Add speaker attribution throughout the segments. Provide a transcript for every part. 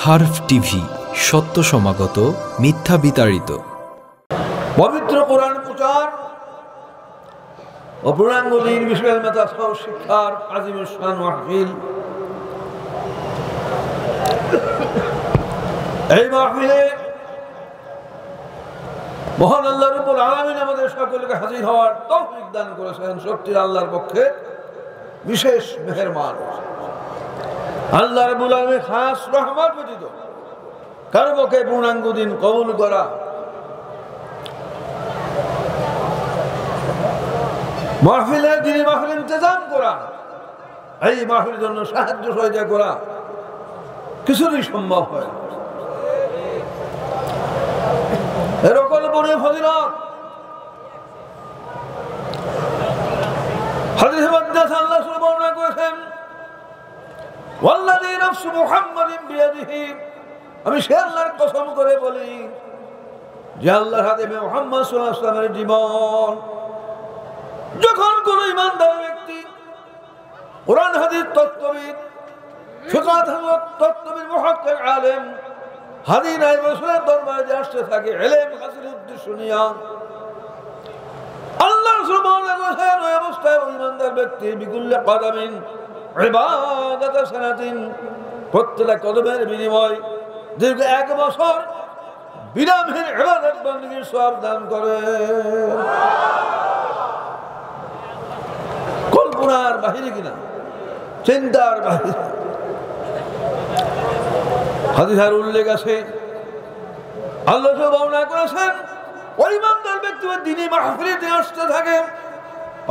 Speaker 1: হারফ TV, সত্য সমাগত, মিথ্যা বিতাড়িত।
Speaker 2: পবিত্র কোরআন প্রচার ও পূর্ণাঙ্গ দ্বীন বিষয়ের মেধাস্বর শিক্ষার আজিমুল শান মাহফিল। এই মাহফিলে মহান আল্লাহ রাব্বুল আলামিন আমাদের সকলকে হাজির হওয়ার তৌফিক দান করেছেন। সত্যি আল্লাহর পক্ষে বিশেষ মেহেরবান আল্লাহ রাব্বুল আলামিন খাস রহমত ব্যতীত কারো পক্ষে পূর্ণাঙ্গ দ্বীন কবুল করা মাহফিলের দিনে মাহফিল ইন্তজাম করা, এই মাহফিলের জন্য সাহায্য সহযোগিতা করা কিছুই সম্ভব হয়। এরকম বড় ফজিলত হাদিসে মুকদ্দাস আল্লাহ সুবহানাহু বর্ণনা করেছেন, ওয়াল্লাযী নাফসু মুহাম্মাদিন বিয়াদিহি, আমি সে আল্লাহর কসম করে বলি যে আল্লাহর হাতে মুহাম্মদ সাল্লাল্লাহু আলাইহি ওয়াসাল্লামের জীবন। যখন কোন ইমানদার ব্যক্তি কোরআন হাদিস তত্ত্ববিদ, ফিকহ তত্ত্ববিদ, মুহাক্কিক আলেম হাদিস নাই রাসূলের দরবারে আসতে থাকে ইলম হাসিলের উদ্দেশ্য নিয়ে, আল্লাহ সুবহানাহু ওয়া তাআলা ওই অবস্থায় ওই ইমানদার ব্যক্তি বিকুল্লি কদমিন ইবাদাত সানাতিন, প্রত্যেকটা কদমের বিনিময় দীর্ঘ 1 বছর বিরামহীন ইবাদত বندگির সওয়াব দান করে। কল্পনার বাহিরে কিনা, চিন্তার বাহিরে। হাদিসের উল্লেখ আছে, আল্লাহ বর্ণনা করেছেন ওই ইমানদার ব্যক্তি দিনে মাহফিলে আসতে থাকে,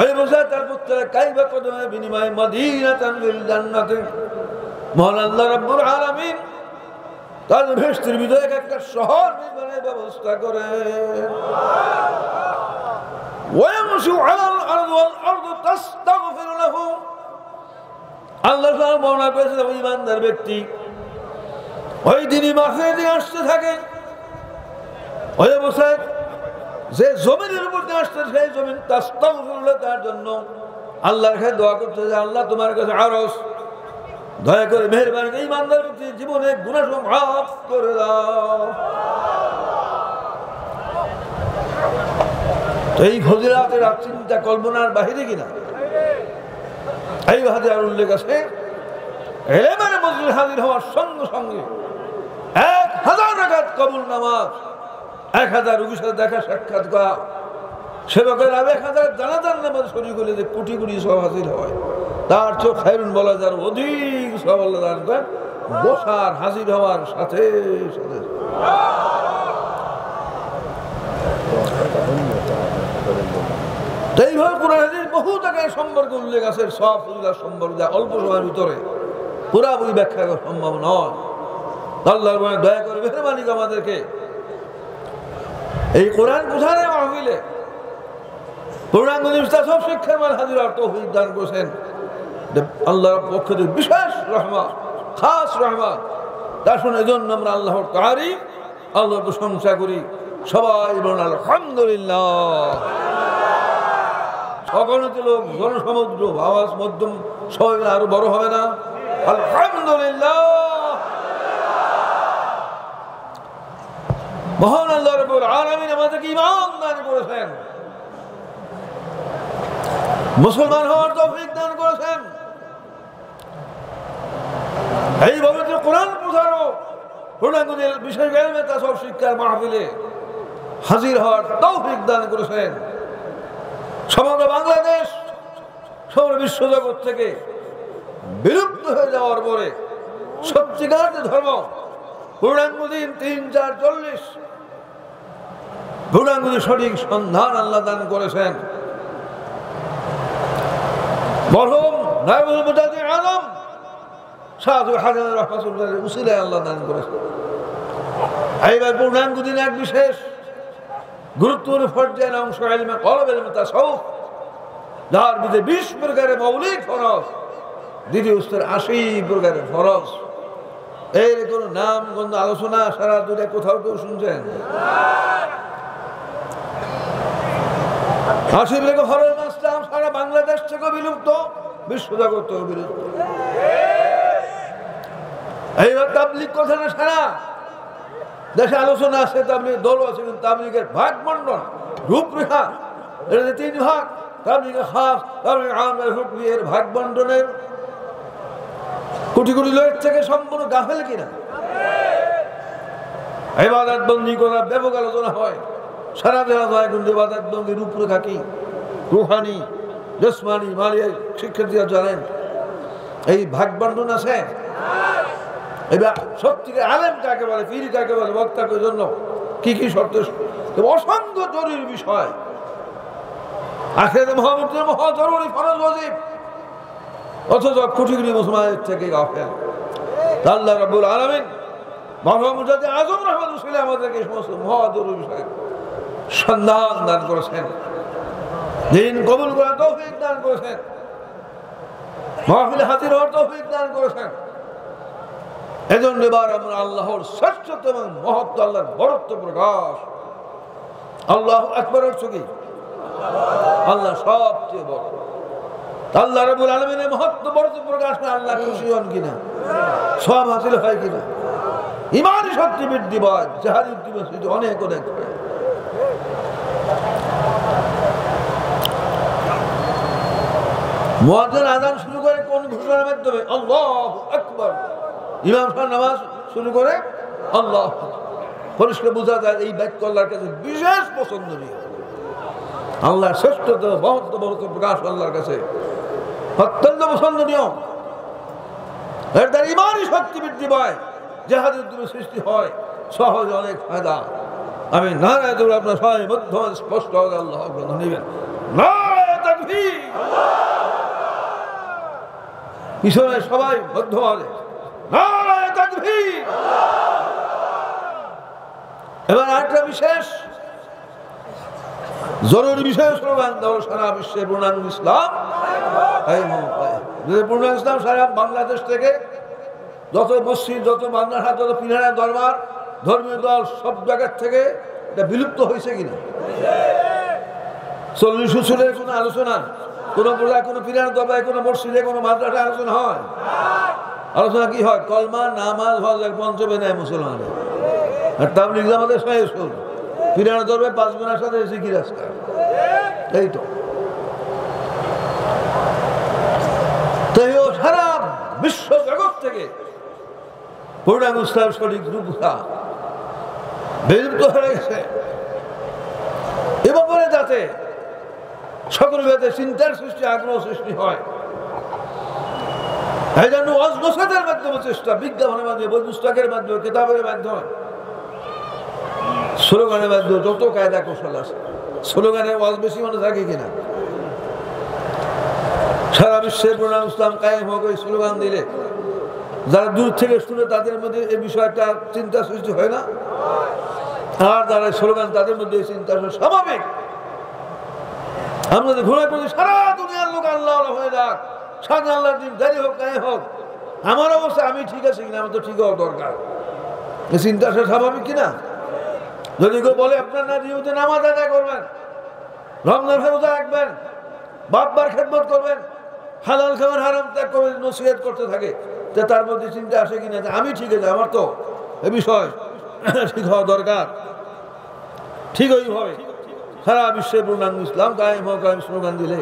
Speaker 2: ওই বছর তার পুত্র কাইবা কদমের বিনিময়ে মদিনাতান ফিল জান্নাতে, মহান আল্লাহ রাব্বুল আলামিন তার বেহেশতের ভিতরে একটা শহর নির্মাণের ব্যবস্থা করে। ওয়ামশু আলাল আরদি ওয়াল আরদু তাস্তাগফিরু লাহু, আল্লাহ তাআলা বর্ণনা করেছেন ওই ইমানদার ব্যক্তি ওই দিনই মাহফিলে আসতে থাকে, ওই অবস্থায় যে জমিনের উপর দিয়ে আসতে সেই জমিন তাস্তাগফিরু লাহু, তার জন্য আল্লাহর কাছে দোয়া করতে যে আল্লাহ তোমার কাছে আরজ দয়া করে মেহেরবানি করে ইমানদার ব্যক্তির জীবনে গুনাহ মাফ করে দাও। এই ফজিলাতের চিন্তা কল্পনার বাহিরে কিনা। এই হাদিসে আর উল্লেখ আছে, ইলমের মজলিসে হাজির হওয়ার সঙ্গে সঙ্গে 1000 রাকাত কবুল নামাজ, 1000 রোগীর সাথে দেখা সাক্ষাৎ করা, সেবকের 1000 জানাজার নামাজ শরীক হলে যে কোটি কোটি সওয়াব হাসিল হয়, তার চোখ খায়রুন বলা যার অধিক সওয়াব আল্লাহ দান করেন বসার হাজির হওয়ার সাথে সাথে। এইভাবে কোরআন হাদিস বহু জায়গায় সম্পর্কে উল্লেখ আছে, সব ফজিলত সম্পর্কে অল্প সময়ের ভিতরে পুরাপুরি ব্যাখ্যা করা সম্ভব নয়। আল্লাহর দয়া করে মেহেরবানি করে আমাদেরকে এই কোরআন বুঝারে মাহফিলে পূর্ণাঙ্গ সব শিক্ষার মান হাজির হওয়ার তৌফিক দান করেছেন আল্লাহর পক্ষ থেকে বিশেষ রহমত, খাস রহমত। তার শুনে এজন্য আমরা আল্লাহর তারিফ, আল্লাহর প্রশংসা করি। সবাই বলুন আলহামদুলিল্লাহ। অগণিত লোক, জনসমুদ্র, আওয়াজ মধ্যম সবাই আরো বড় হবে না? আলহামদুলিল্লাহ। মহান আল্লাহ রাব্বুল আলামিন আমাদেরকে ঈমান দান করেছেন, মুসলমান হওয়ার তৌফিক দান করেছেন। এই পবিত্র কোরআন প্রচারও পূর্ণাঙ্গ বিশেষ ইলমে তাসawwuf শিক্ষার মাহফিলে হাজির হওয়ার তৌফিক দান করেছেন। সমগ্র বাংলাদেশ, সমগ্র বিশ্বজগৎ থেকে বিলুপ্ত হয়ে যাওয়ার পরে সত্যিকার ধর্ম পূর্ণাঙ্গ দিন 3-4-40 পূর্ণাঙ্গ সঠিক সন্ধান আল্লাহ দান করেছেন। মরহুম নায়েবুল মুজাদ্দিদ আলম সাধু হাসান রাহমাতুল্লাহ উসিলায় আল্লাহ দান করেছেন। এইবার পূর্ণাঙ্গ দিন এক বিশেষ গুরুত্বপূর্ণ পর্যায়ের অংশ ইলমে কলব, ইলমে তাসাউফ, যার মধ্যে 20 প্রকারের মৌলিক ফরজ, দ্বিতীয় স্তরে 80 প্রকারের ফরজ। এর কোনো নাম গন্ধ আলোচনা সারা দুনিয়া কোথাও কেউ শুনছেন? 80 প্রকার ফরজ মাসলাম সারা বাংলাদেশ থেকে বিলুপ্ত, বিশ্বজগৎ থেকে বিলুপ্ত। এইবার তাবলিগ কথাটা সারা দেশে আলোচনা আছে, তাবলিগ দল আছে, কিন্তু তাবলিগের ভাগ বন্টন রূপরেখা এটা 3 ভাগ, তাবলিগে খাস, তাবলিগে আম, এর ভাগ বন্টনের কোটি কোটি লোকের থেকে সম্পূর্ণ গাফেল কিনা। ইবাদত বন্দী করা ব্যাপক আলোচনা হয়, সারা দেওয়া যায়, কিন্তু ইবাদত বন্দী রূপরেখা কি, রুহানি, জসমানি, মালিয়া শিক্ষার্থীরা জানেন এই ভাগ বন্টন আছে। এবার সত্যিকে আলেম কাকে বলে, পীর কাকে বলে, বক্তার জন্য কি কি শর্ত, অসংখ্য জরুরি বিষয়। আখিরাতে মুহাম্মদের মহা জরুরি ফরজ ওয়াজিব, অথচ কোটি কোটি মুসলমানের থেকে গাফেল। আল্লাহ রাব্বুল আলামিন মরহুম মুজাদ্দিদ আজম রাহমাতুল্লাহ আমাদেরকে এই সমস্ত মহা জরুরি বিষয় সন্ধান দান করেছেন, দিন কবুল করার তৌফিক দান করেছেন, মাহফিলে হাজির হওয়ার তৌফিক দান করেছেন। এজন্য এবার আমরা আল্লাহর শ্রেষ্ঠত্ব এবং মহত্ব, আল্লাহর বড়ত্ব প্রকাশ। আল্লাহু আকবার অর্থ কি? আল্লাহ সবচেয়ে বড়। আল্লাহ রাব্বুল আলামিনের মহত্ব বড়ত্ব প্রকাশ করে আল্লাহ খুশি হন কিনা, সব হাসিল হয় কিনা, ইমানি শক্তি বৃদ্ধি পায়, জিহাদি উদ্দীপনা অনেক অনেক। মুয়াজ্জিন আযান শুরু করে কোন ঘোষণার মাধ্যমে? আল্লাহু আকবার। ইমাম সাহেব নামাজ শুরু করে আল্লাহ, পরিষ্কার বোঝা যায় এই বাক্য আল্লাহর কাছে বিশেষ পছন্দনীয়। আল্লাহর শ্রেষ্ঠত্ব, মহত্ব, বড়ত্ব প্রকাশ আল্লাহর কাছে অত্যন্ত পছন্দনীয়। এর দ্বারা ইমানি শক্তি বৃদ্ধি পায়, জিহাদি উদ্যমে সৃষ্টি হয়, সহজে অনেক ফায়দা। আমি নারায়ে তাকবীর, আপনার সবাই মধ্যম স্পষ্ট হবে আল্লাহ আকবার নিবেন। নারায়ে তাকবীর, পিছনে সবাই মধ্যম হবে নারায়ে তাকবীর। এবার আরেকটা বিশেষ জরুরি বিষয় স্লোগান দাও, সারা বিশ্বে পূর্ণাঙ্গ ইসলাম। পূর্ণাঙ্গ ইসলাম সারা বাংলাদেশ থেকে যত মসজিদ, যত মাদ্রাসা, যত পীরানা দরবার, ধর্মীয় দল, সব জায়গার থেকে এটা বিলুপ্ত হয়েছে কিনা? 40 বছরের কোনো আলোচনা, কোনো পূজা, কোনো পীরানা দরবারে, কোনো মসজিদে, কোনো মাদ্রাসা আলোচনা হয়? আলোচনা কি হয়? কলমা, নামাজ, হজ, পঞ্চমে নেয় মুসলমানের। আর তাবলীগ আমাদের সহায় শুন, পীরানা দরবারে 5 জনের সাথে জিকির আজকাল, এই তো। সারা বিশ্ব জগৎ থেকে পূর্ণাঙ্গ ইসলাম সঠিক রূপটা বিলুপ্ত হয়ে গেছে। এবং বলে যাতে সকল ভেদে চিন্তার সৃষ্টি, আগ্রহ সৃষ্টি হয়, এই জন্য ওয়াজ-নসিহতের মাধ্যমে চেষ্টা, বিজ্ঞাপনের মাধ্যমে, বই পুস্তকের মাধ্যমে, কিতাবের মাধ্যমে, স্লোগানের মাধ্যমে, যত কায়দা কৌশল আছে। স্লোগানের ওয়াজ বেশি মনে থাকে কিনা? সারা বিশ্বের পূর্ণাঙ্গ ইসলাম কায়েম হোক এই স্লোগান দিলে যারা দূর থেকে শুনে তাদের মধ্যে এই বিষয়টা চিন্তা সৃষ্টি হয় না? আর যারা স্লোগান তাদের মধ্যে এই চিন্তা স্বাভাবিক। আমরা ঘোরা করি সারা দুনিয়ার লোক আল্লাহ হয়ে যাক, সারা আল্লাহর দিন জারি হোক, কায়েম হোক, আমার অবস্থা আমি ঠিক আছে কিনা, আমার তো ঠিক হওয়া দরকার। এই চিন্তাটা স্বাভাবিক কিনা? যদি কেউ বলে আপনার না নিয়মিত নামাজ আদায় করবেন, রমজান রোজা রাখবেন, বাপমার খেদমত করবেন, হালাল খাবার হারাম ত্যাগ করবেন, নসিহত করতে থাকে, যে তার মধ্যে চিন্তা আসে কিনা যে আমি ঠিক আছে, আমার তো এ বিষয় ঠিক হওয়া দরকার। ঠিক ওইভাবে সারা বিশ্বের পূর্ণাঙ্গ ইসলাম কায়েম হোক, কায়েম স্লোগান দিলে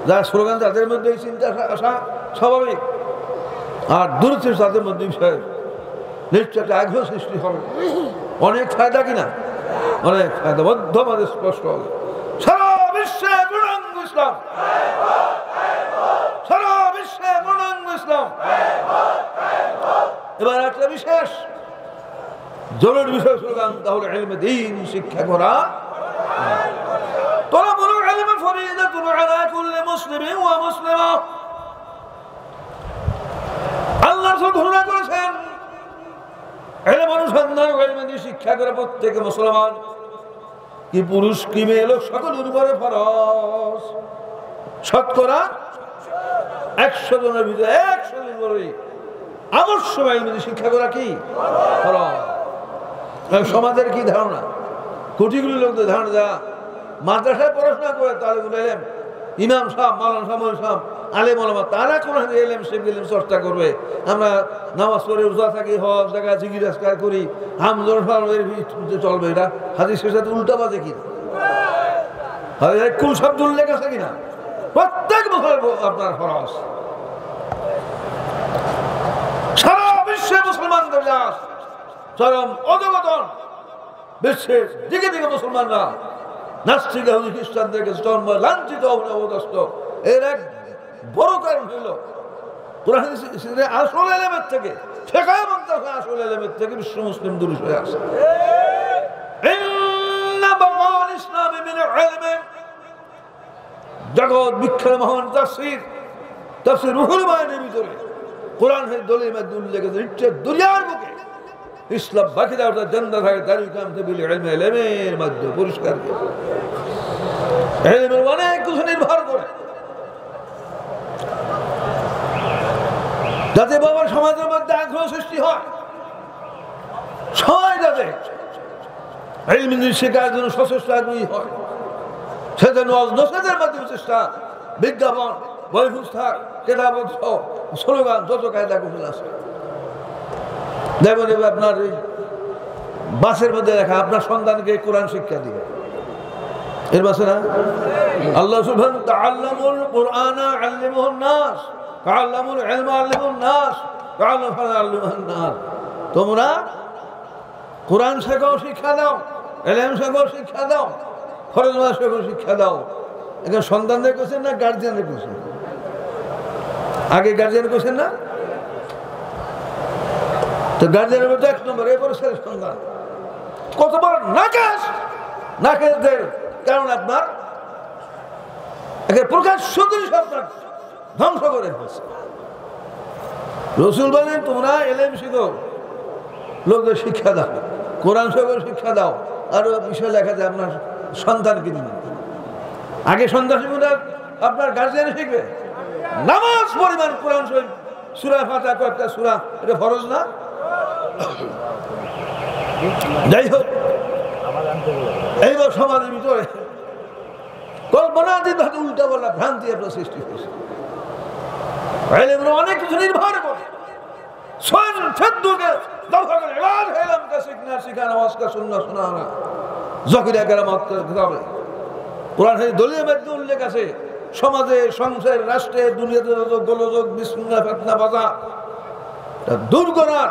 Speaker 2: যারা স্লোগান তাদের মধ্যে এই চিন্তা আসা স্বাভাবিক। আর দূর থেকে তাদের মধ্যে বিষয় নিশ্চয় একটা আগ্রহ সৃষ্টি হবে। অনেক ফায়দা কিনা? অনেক ফায়দা, মধ্যম স্পষ্ট হবে। সারা বিশ্বে পূর্ণাঙ্গ ইসলাম, সারা বিশ্বে পূর্ণাঙ্গ ইসলাম। এবার একটা বিশেষ জরুরি বিষয় স্লোগান, তাহলে ইলমে দ্বীন শিক্ষা করা। তলাবুল ইলমি ফরিদাতুন আলা কুল্লি মুসলিমিন ওয়া মুসলিমা। আল্লাহ ঘোষণা করেছেন ইলম অনুসন্ধান, ইলমে দ্বীন শিক্ষা করা প্রত্যেক মুসলমান, কি পুরুষ কি মেয়ে লোক সকলের উপরে ফরজ। শতকরা 100 জনের ভিতরে 100 জন বলেই অবশ্যই ইলমে দ্বীন শিক্ষা করা কি ফরজ। সমাজের কি ধারণা? কোটিগুলি লোকদের ধারণা, যা মাদ্রাসায় পড়াশোনা করে তাহলে ইমাম সাহেব, মাওলানা সাহেব, মৌলভী সাহেব, আলেম ওলামা, তারা কোরআন ইলম শিখবে, ইলম চর্চা করবে। আমরা নামাজ পড়ে রোজা থাকি, হজ জায়গায় জিকির আজকার করি, হামদুল এর ভিতরে চলবে। এটা হাদিসের সাথে উল্টা বাজে কিনা? কুল শব্দ উল্লেখ আছে কিনা? প্রত্যেক বছর আপনার খরচ। সারা বিশ্বে মুসলমানদের লাশ, চরম অধঃপতন। বিশ্বের দিকে দিকে মুসলমানরা নাস্তিক ইহুদি খ্রিস্টানদের কাছে চরম লাঞ্ছিত অবদস্ত। এর এক বড় কারণ হইল কোরআন হাদিসের আসল এলেমের থেকে, ফিকহ মানতাসে আসল এলেমের থেকে বিশ্ব মুসলিম দূরে সরে আসে। ইন্না বাগাল ইসলামি মিন ইলমি, জগৎ বিখ্যাত মহান তাফসীর রুহুল মায়ানের ভিতরে কোরআন দলিল মধ্যে উল্লেখ আছে, ইচ্ছা দুনিয়ার বুকে ইসলাম বাকি দাওটা জিন্দা থাকে দাঁড়িয়ে কামতে বিল ইলমি, ইলমের মধ্যে পরিষ্কার ইলমের অনেক কিছু নির্ভর করে। যাতে বাবার সমাজের মধ্যে আগ্রহ সৃষ্টি হয়, সবাই যাতে ইলম শেখার জন্য সচেষ্ট আগ্রহী হয়, সেজন্য নসেদের মাধ্যমে চেষ্টা, বিজ্ঞাপন, বই পুস্তক, কেতাব, স্লোগান, যত কায়দা কৌশল আছে। যেমন আপনার এই বাসের মধ্যে দেখা আপনার সন্তানকে কোরআন শিক্ষা দিবে, এর বাসে না আল্লাহ সুবহানাহু ওয়া তাআল্লামুল কুরআনা আল্লিমুন নাস, তাআল্লামুল ইলমা আল্লিমুন নাস, তাআল্লামুন নাস। তোমরা কোরআন শেখো, শিক্ষা দাও, ইলম শেখো, শিক্ষা দাও, ফরজ নামাজ শেখো, শিক্ষা দাও। এখন সন্তানদের কোশ্চেন না গার্জিয়ানের কোশ্চেন? আগে গার্জিয়ান কোশ্চেন না, তো গার্জিয়ানের মধ্যে এক নম্বর, এরপরে ছেলে সন্তান। কতবার নাকাশ নাকেশদের কারণ আপনার প্রকাশ সুদৃশ আপনার ধ্বংস করে ফেলছে। রসুল বলেন তোমরা এলেম শিখো, লোকদের শিক্ষা দাও, কোরআন শেখো, শিক্ষা দাও। আরো বিষয় লেখা যায় আপনার সন্তানকে দিন। আগে সন্তান শিখবে, আপনার গার্জিয়ান শিখবে। নামাজ পরিমাণ কোরআন শরীফ, সূরা ফাতিহা, কয়েকটা সূরা, এটা ফরজ না? যাই হোক, এইবার সমাজের ভিতরে কল্পনাতীত ভাবে উল্টা বলা ভ্রান্তি আপনার সৃষ্টি হয়েছে। অনেক কিছু নির্ভর করে। উল্লেখ আছে সমাজে, সংসার, রাষ্ট্রে, দুনিয়াতে গোলযোগ, বিশৃঙ্খলা, ফিতনা, বাধা দূর করার,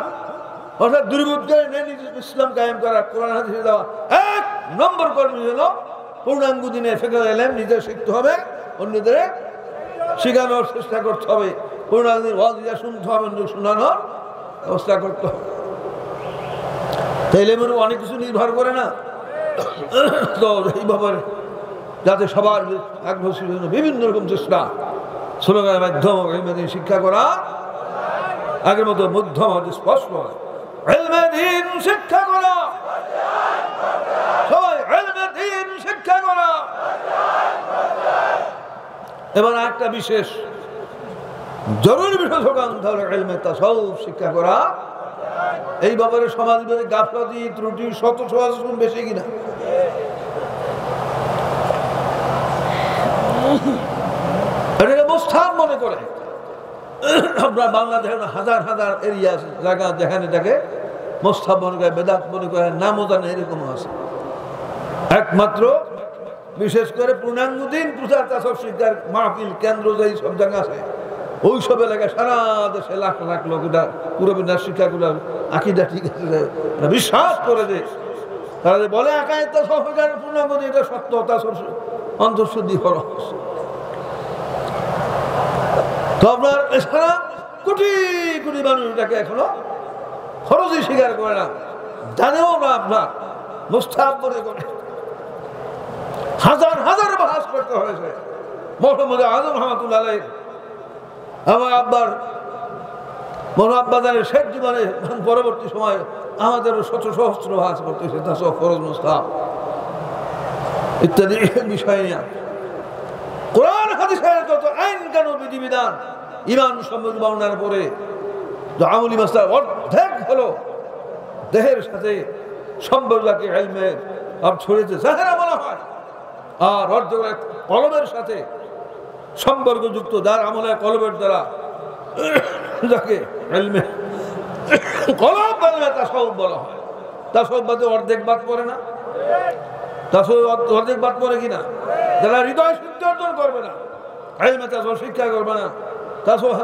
Speaker 2: অর্থাৎ দুর্বুদ্ধ ইসলাম কায়েম করার, কোরআন হাদিসে দেওয়া এক নম্বর কর্মী হলো পূর্ণাঙ্গ দিনে ফিকহ ইলম নিজে শিখতে হবে, অন্যদের শেখানোর চেষ্টা করতে হবে, পূর্ণাঙ্গ দিন ওয়াজ শুনতে হবে, শোনানোর ব্যবস্থা করতে হবে। তাইলে অনেক কিছু নির্ভর করে না। তো এই ব্যাপারে যাতে সবার আগ্রহ বিভিন্ন রকম চেষ্টা, স্লোগানের মাধ্যমে শিক্ষা করা, আগের মতো মধ্যম স্পষ্ট শিক্ষা করা, সবাই শিক্ষা করা। এবার একটা বিশেষ জরুরি বিষয় শিক্ষা করা। এই ব্যাপারে সমাজ গাফলাতি, ত্রুটি, শত সচেতন বেশি কিনা? মোস্তাহাব মনে করে আমরা বাংলাদেশের হাজার হাজার এরিয়া আছে, জায়গা যেখানে থাকে মোস্তাহাব মনে করে, বেদাত মনে করে, নামও জানে, এরকম আছে। একমাত্র বিশেষ করে পূর্ণাঙ্গ দিন প্রচার তাসব শিক্ষার মাহফিল কেন্দ্র যে সব জায়গা আছে, ওই সব এলাকায় সারা দেশে লাখ লাখ লোক এটা পুরো বিন্যাস শিক্ষাগুলো আকিদা ঠিক আছে বিশ্বাস করে যে তারা যে বলে একাই তাসব পূর্ণাঙ্গ দিন, এটা সত্য, তাসব অন্তঃশুদ্ধি খরচ। তো আপনার এছাড়া কোটি কোটি মানুষ এটাকে এখনো খরচই স্বীকার করে না, জানেও না, আপনার মুস্তাহাব মনে করে। হাজার হাজার বাহাস করতে হয়েছে। মোহাম্মদ আজম রহমাতুল্লাহ আলাইহি আমার আব্বার আব্বাজানের শেখ জীবনে পরবর্তী সময় আমাদেরও শত সহস্র বাহাস করতেছে, তা সব ফরজ মুস্তাহাব ইত্যাদি বিষয় নিয়ে। কোরআন হাদিসের যত আইন কানুন বিধিবিধান ইমান সম্পর্কে বর্ণনার পরে আমলি মাসলা অর্ধেক হলো দেহের সাথে সম্পর্ককে ইলমের ছড়িয়েছে, যাহারা বলা হয়, আর অর্ধেক কলমের সাথে সম্পর্কযুক্ত যার আমলে কলবের দ্বারা যাকে ইলমে কলব বলে তাসাউফ বলা হয়। তাসাউফ বাদে অর্ধেক বাদ পড়ে না? তাসাউফ অর্ধেক বাদ পড়ে কিনা? যারা হৃদয় শুদ্ধি অর্জন করবে না, ইলমে তাসাউফ শিক্ষা করবে না, তাসাউফ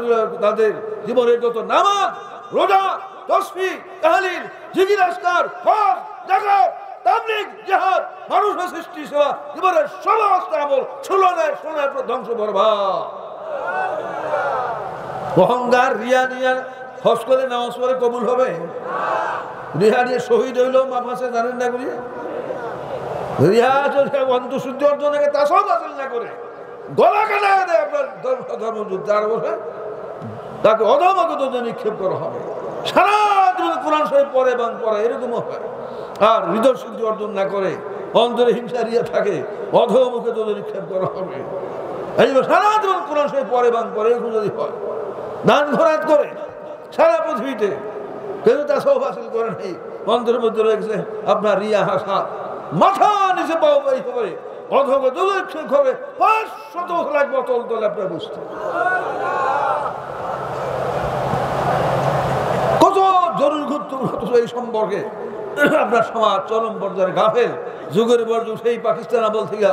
Speaker 2: তাদের জীবনের যত নামাজ, রোজা, তাসবিহ, তাহলিল, জিকির, আজকার, হজ, যাকাত, তাবলীগ, জিহাদ, মানুষের সৃষ্টি সেবা, জীবনের সমস্ত আমল ছুলনায় সোনায় ধ্বংস বরবাদ। অহংকার রিয়া নিয়ে হজ করে নামাজ পড়ে কবুল হবে? রিয়া নিয়ে শহীদ হইল মাপ আছে জানেন না করি? রিয়া অন্তঃশুদ্ধি অর্জনকে তাসাউফ হাসিল না করে গলা কাটা দেয় আপনার ধর্মযুদ্ধ, আর বসে তাকে অধমগত নিক্ষেপ করা হবে। সারা জীবন কোরআন শরীফ পড়ে এবং পড়ে এরকমও হয়, আর হৃদয় শুদ্ধি অর্জন না করে অন্তরে হিংসা রিয়া থাকে, অধমুখে তোদের নিক্ষেপ করা হবে। এই সারা জীবন কোরআন শরীফ পড়ে এবং পড়ে এরকম যদি হয়, দান খরাত করে সারা পৃথিবীতে কেউ তাসাউফ হাসিল করে নেই, অন্তরের মধ্যে রয়েছে আপনার রিয়া হাসা, মাথা নিচে পাও পাই করে অধমগত নিক্ষেপ করে 500 লাখ বোতল তোলে আপনার বুঝতে। কত জরুরি গুরুত্বপূর্ণ এই সম্পর্কে আপনার সমাজ চরম পর্যায়ে গাফেল। যুগের পর যুগ সেই পাকিস্তান আমল থেকে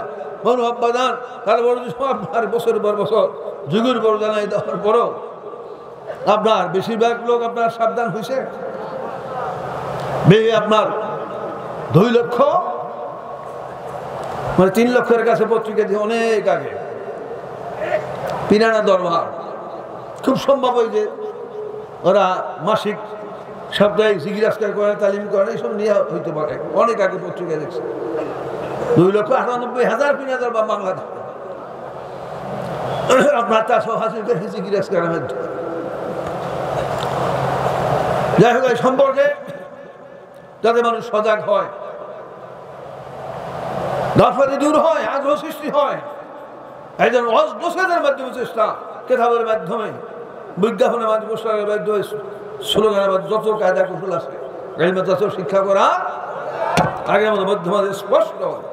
Speaker 2: মনোভাবাদান তারপর আপনার বছরের পর বছর যুগের পর জানাই দেওয়ার পরও আপনার বেশিরভাগ লোক আপনার সাবধান হয়েছে। মেয়ে আপনার 2 লক্ষ মানে 3 লক্ষের কাছে পত্রিকা দিয়ে অনেক আগে পিনানা দরবার, খুব সম্ভব হয় যে ওরা মাসিক সাপ্তাহিক জিজ্ঞাসা করে, তালিম করে, এইসব নিয়ে হইতে পারে। অনেক আগে পত্রিকা দেখছে 2,98,000 পিনাদার বা বাংলাদেশ আপনার তাসাউফ হাসিল করে জিজ্ঞাসা করার মাধ্যমে। যাই হোক, এই সম্পর্কে যাতে মানুষ সজাগ হয়, গাফিলতি দূর হয়, আগ্রহ সৃষ্টি হয়, একজন নসিহতের মাধ্যমে চেষ্টা, কেতাবের মাধ্যমে, বিজ্ঞাপনের মাধ্যমে, পোস্টারের মাধ্যমে, স্লোগানের মাধ্যমে যত কায়দা কৌশল আছে ইলমে তাসাউফ শিক্ষা করা আগের মতো মধ্যে স্পষ্ট হয়।